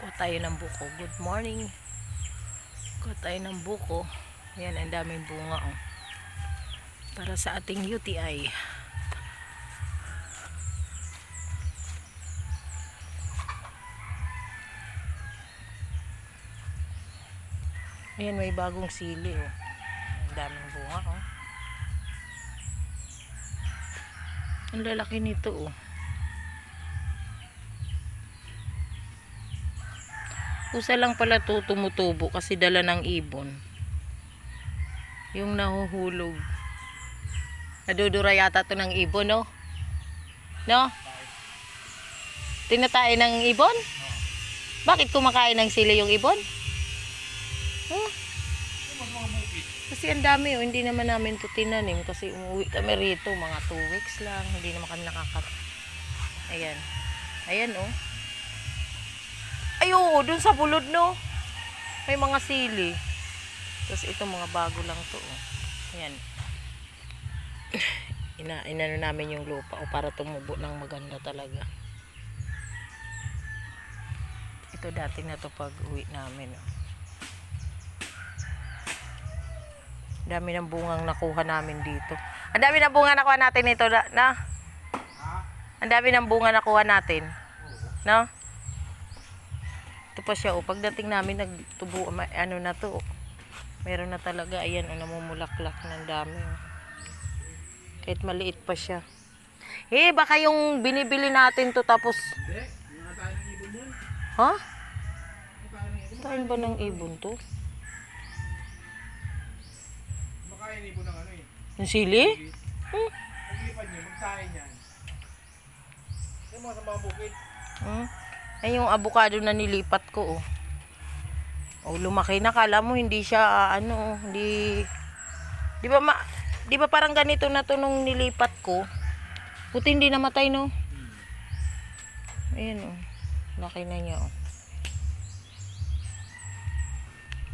Kuha tayo ng buko. Good morning. Kuha tayo ng buko. Ayan, ang daming bunga oh. Para sa ating UTI. Ayan, may bagong sili oh. Ang daming bunga oh. Ang lalaki nito oh. Usa lang pala to tumutubo kasi dala ng ibon. Yung nahuhulog. Nadudura yata to ng ibon, no? No? Tinatay ng ibon? Bakit kumakain ng sili yung ibon? Huh? Kasi ang dami, oh. Hindi naman namin to tinanim kasi umuwi kami rito mga 2 weeks lang. Hindi naman kami nakakat. Ayan. Ayan, oh. Ayo, dun sa bulod, no? May mga sili. Tapos ito mga bago lang to, oh. Ayan. Inano namin yung lupa o para tumubo ng maganda talaga. Ito dati na to pag uwi namin, oh. Dami ng bungang nakuha namin dito. Ang dami ng bunga nakuha natin ito na. Ang dami ng bunga nakuha natin. No? Ito pa siya, oh. Pagdating namin nagtubo, ano na to, oh. Meron na talaga, ayan, oh, namumulaklak ng dami, oh. Kahit maliit pa siya. Eh, baka yung binibili natin to tapos... Hindi, yung tayo ng ibon yun. Ha? Tayo ba ng ibon to? Makain ibon ng ano eh. Yung sili? Paglipad nyo, magtahin yan. Yung mga sa mga bukid. Ay, yung avocado na nilipat ko, oh. Oh, lumaki na. Kala mo hindi siya, ano, hindi... Di ba parang ganito na to nung nilipat ko? Buti hindi namatay, no? Ayan, oh. Laki na niya, oh.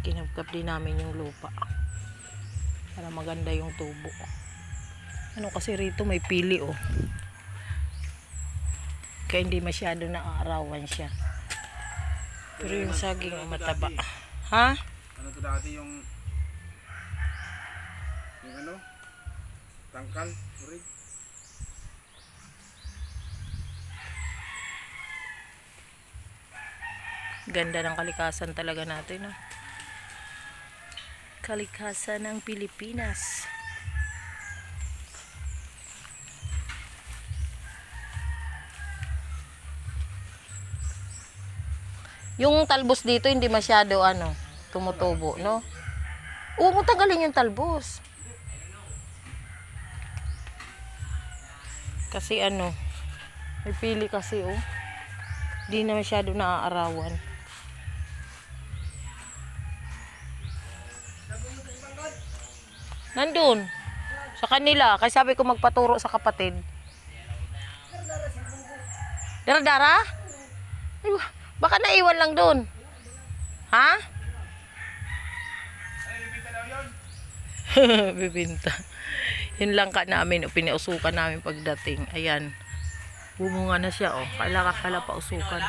Kinabkap din namin yung lupa. Para maganda yung tubo. Ano kasi rito may pili, oh. Kaya hindi masyado naaarawan siya. Pero yung saging, oh, mataba. Ha? Ano to dati yung ano? Tangkal, urig. Ganda ng kalikasan talaga natin, oh. Kalikasan ng Pilipinas. Yung talbos dito hindi masyado ano, tumutubo, no? Oo, tagalin yung talbos. Kasi ano, may pili kasi, oh. Hindi na masyado naaarawan. Nandun. Sa kanila. Kasi sabi ko magpaturo sa kapatid. Dara-dara? Ay, baka naiwan lang dun. Ha? Ay, bibita daw yun. Bibinta. Yun lang ka namin. Pinausukan namin pagdating. Ayan. Bumunga na siya, oh. Kala pausukan.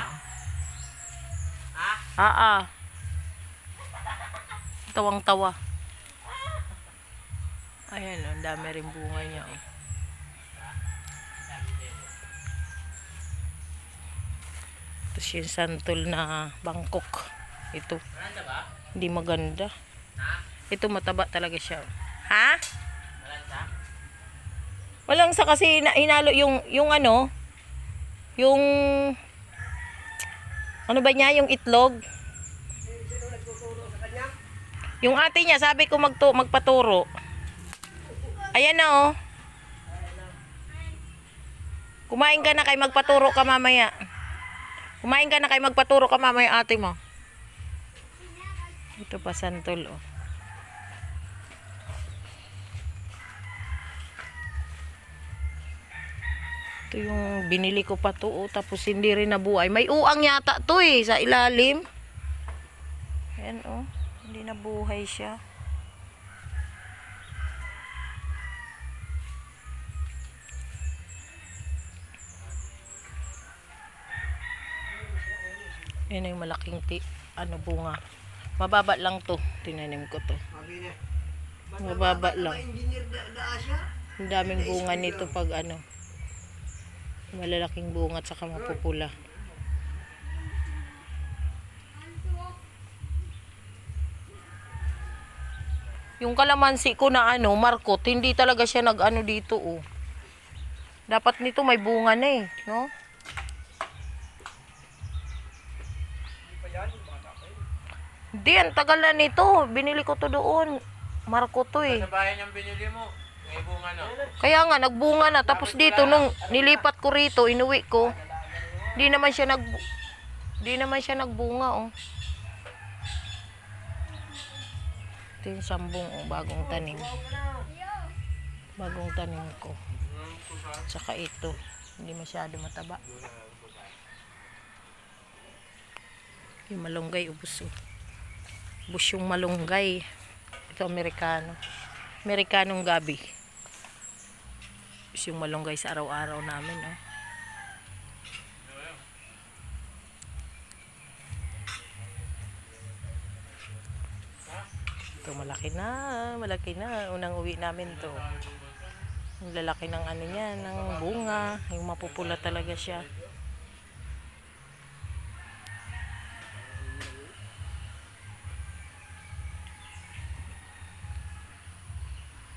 Tawang-tawa. Ayan, oh. Ang dami rin bunga niya, oh. Tapos yung santol na Bangkok. Ito. Hindi maganda. Ito mataba talaga siya. Ha? Walang sa kasi hinalo yung ano, yung ano ba niya, yung itlog. Yung ate niya, sabi ko magpaturo. Ayan na, oh. Kumain ka na kay magpaturo ka mamaya. Kumain ka na kay magpaturo ka mamaya ate mo. Ito pa santol, oh. Ito yung binili ko pa to, oh. Tapos hindi rin nabuhay. May uang yata to, eh, sa ilalim. Ayan, oh. Hindi nabuhay siya. Yan yung malaking bunga. Mababa lang to. Tinanim ko to. Mababa lang. Ang daming bunga nito pag malalaking bunga at saka mapupula. Yung kalamansi ko na markot, hindi talaga siya dito oh. Dapat nito may bunga na no? Hindi, ang tagal na nito. Binili ko to doon. Markot to Sa bayan yung binili mo, may bunga na. Kaya nga, nagbunga na. Tapos dito, nung nilipat ko rito, inuwi ko, di naman siya nagbunga oh. Ito yung sambong bagong tanim. Bagong tanim ko. Saka ito, hindi masyado mataba. Yung malunggay, ubos oh. Ubos yung malunggay. Ito, Amerikano. Amerikanong gabi. Ubos yung malunggay sa araw-araw namin oh. Ito, malaki na. Unang uwi namin to. Ang lalaki ng niya, ng bunga. Yung mapupula talaga siya.